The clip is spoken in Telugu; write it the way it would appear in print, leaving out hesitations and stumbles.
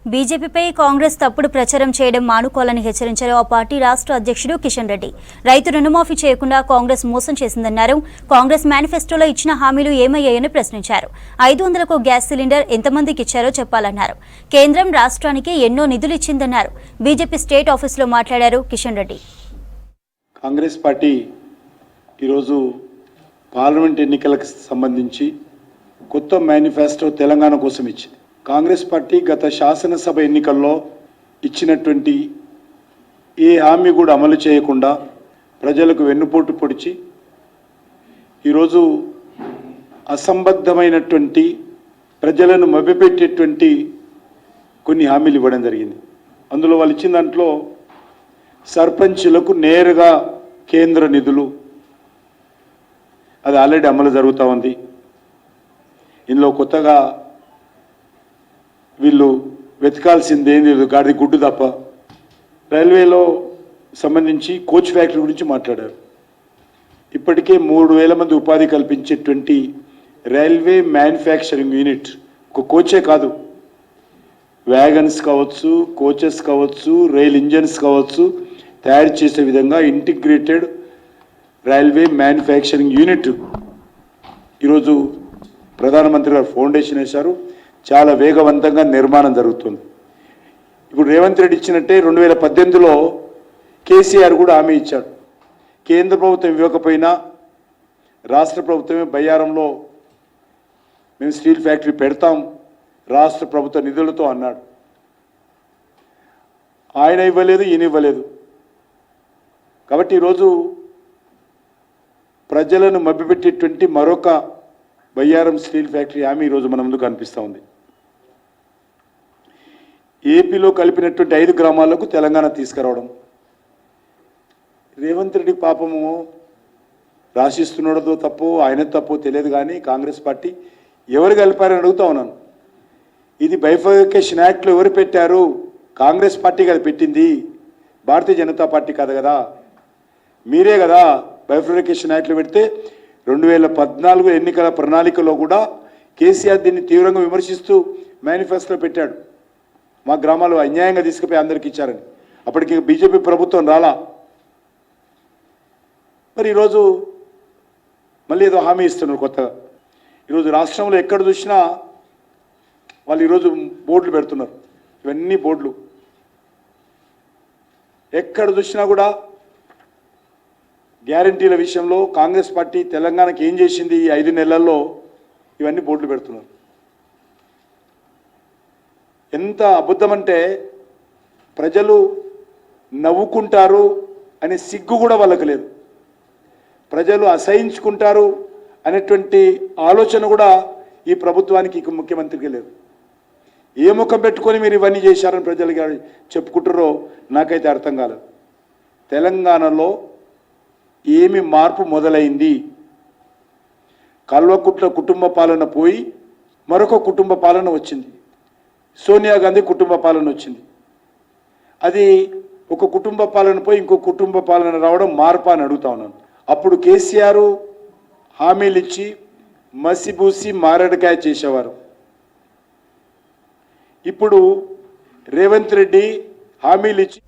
బీజేపీపై కాంగ్రెస్ తప్పుడు ప్రచారం చేయడం మానుకోవాలని హెచ్చరించారు ఆ పార్టీ రాష్ట్ర అధ్యక్షుడు కిషన్ రెడ్డి. రైతు రుణమాఫీ చేయకుండా కాంగ్రెస్ మోసం చేసిందన్నారు. కాంగ్రెస్ మేనిఫెస్టోలో ఇచ్చిన హామీలు ఏమయ్యాయని ప్రశ్నించారు. 500కు గ్యాస్ సిలిండర్ ఎంతమందికి ఇచ్చారో చెప్పాలన్నారు. కేంద్రం రాష్ట్రానికి ఎన్నో నిధులు ఇచ్చిందన్నారు. బీజేపీ స్టేట్ ఆఫీసులో మాట్లాడారు కిషన్ రెడ్డి. కాంగ్రెస్ పార్టీ ఈరోజు పార్లమెంట్ ఎన్నికలకు సంబంధించి కొత్త మేనిఫెస్టో తెలంగాణ కోసం ఇచ్చింది. కాంగ్రెస్ పార్టీ గత శాసనసభ ఎన్నికల్లో ఇచ్చినటువంటి ఏ హామీ కూడా అమలు చేయకుండా ప్రజలకు వెన్నుపోటు పొడిచి ఈరోజు అసంబద్ధమైనటువంటి ప్రజలను మభ్యపెట్టేటువంటి కొన్ని హామీలు ఇవ్వడం జరిగింది. అందులో వాళ్ళు ఇచ్చిన దాంట్లో సర్పంచులకు నేరుగా కేంద్ర నిధులు, అది ఆల్రెడీ అమలు జరుగుతూ ఉంది. ఇందులో కొత్తగా వీళ్ళు వెతకాల్సిందేంది గాడిది గుడ్డు తప్ప. రైల్వేలో సంబంధించి కోచ్ ఫ్యాక్టరీ గురించి మాట్లాడారు. ఇప్పటికే 3000 మంది ఉపాధి కల్పించేటువంటి రైల్వే మ్యానుఫ్యాక్చరింగ్ యూనిట్, ఒక కోచే కాదు, వ్యాగన్స్ కావచ్చు, కోచెస్ కావచ్చు, రైల్ ఇంజన్స్ కావచ్చు తయారు చేసే విధంగా ఇంటిగ్రేటెడ్ రైల్వే మ్యానుఫ్యాక్చరింగ్ యూనిట్ ఈరోజు ప్రధానమంత్రి గారు ఫౌండేషన్ వేశారు. చాలా వేగవంతంగా నిర్మాణం జరుగుతుంది. ఇప్పుడు రేవంత్ రెడ్డి ఇచ్చినట్టే 2018లో కేసీఆర్ కూడా హామీ ఇచ్చాడు. కేంద్ర ప్రభుత్వం ఇవ్వకపోయినా రాష్ట్ర ప్రభుత్వమే బయ్యారంలో మేము స్టీల్ ఫ్యాక్టరీ పెడతాం రాష్ట్ర ప్రభుత్వ నిధులతో అన్నాడు. ఆయన ఇవ్వలేదు, ఈయన ఇవ్వలేదు. కాబట్టి ఈరోజు ప్రజలను మభ్యపెట్టేటువంటి మరొక బయ్యారం స్టీల్ ఫ్యాక్టరీ హామీ ఈరోజు మన ముందు కనిపిస్తూ ఉంది. ఏపీలో కలిపినటువంటి 5 గ్రామాలకు తెలంగాణ తీసుకురావడం. రేవంత్ రెడ్డి పాపము రాసిస్తున్నాడో తప్పో ఆయన తప్పో తెలియదు, కానీ కాంగ్రెస్ పార్టీ ఎవరు కలిపారని అడుగుతా ఉన్నాను. ఇది బైఫర్కేషన్ యాక్ట్లో ఎవరు పెట్టారు? కాంగ్రెస్ పార్టీ కదా పెట్టింది, భారతీయ జనతా పార్టీ కాదు కదా. మీరే కదా బైఫర్కేషన్ యాక్ట్లో పెడితే 2014 ఎన్నికల ప్రణాళికలో కూడా కేసీఆర్ దీన్ని తీవ్రంగా విమర్శిస్తూ మేనిఫెస్టోలో పెట్టాడు. మా గ్రామాలు అన్యాయంగా తీసుకుపోయి అందరికి ఇచ్చారని. అప్పటికి బీజేపీ ప్రభుత్వం రాలా. మరి ఈరోజు మళ్ళీ ఏదో హామీ ఇస్తున్నారు కొత్తగా. ఈరోజు రాష్ట్రంలో ఎక్కడ చూసినా వాళ్ళు ఈరోజు బోర్డులు పెడుతున్నారు. ఇవన్నీ బోర్డులు ఎక్కడ చూసినా కూడా గ్యారంటీల విషయంలో కాంగ్రెస్ పార్టీ తెలంగాణకి ఏం చేసింది ఈ 5 నెలల్లో, ఇవన్నీ బోర్డులు పెడుతున్నారు. ఎంత అబద్ధం అంటే ప్రజలు నవ్వుకుంటారు అనే సిగ్గు కూడా వాళ్ళకి లేదు. ప్రజలు అసహించుకుంటారు అనేటువంటి ఆలోచన కూడా ఈ ప్రభుత్వానికి, ముఖ్యమంత్రికి లేదు. ఏ ముఖం పెట్టుకొని మీరు ఇవన్నీ చేశారని ప్రజలకి చెప్పుకుంటారో నాకైతే అర్థం కాలేదు. తెలంగాణలో ఏమి మార్పు మొదలైంది? కల్వకుట్ల కుటుంబ పాలన పోయి మరొక కుటుంబ పాలన వచ్చింది. సోనియా గాంధీ కుటుంబ పాలన వచ్చింది. అది ఒక కుటుంబ పాలన పోయి ఇంకో కుటుంబ పాలన రావడం మార్పా అని అడుగుతా ఉన్నాను. అప్పుడు కేసీఆర్ హామీలు ఇచ్చి మసిబూసి మారడికాయ చేసేవారు. ఇప్పుడు రేవంత్ రెడ్డి హామీలు ఇచ్చి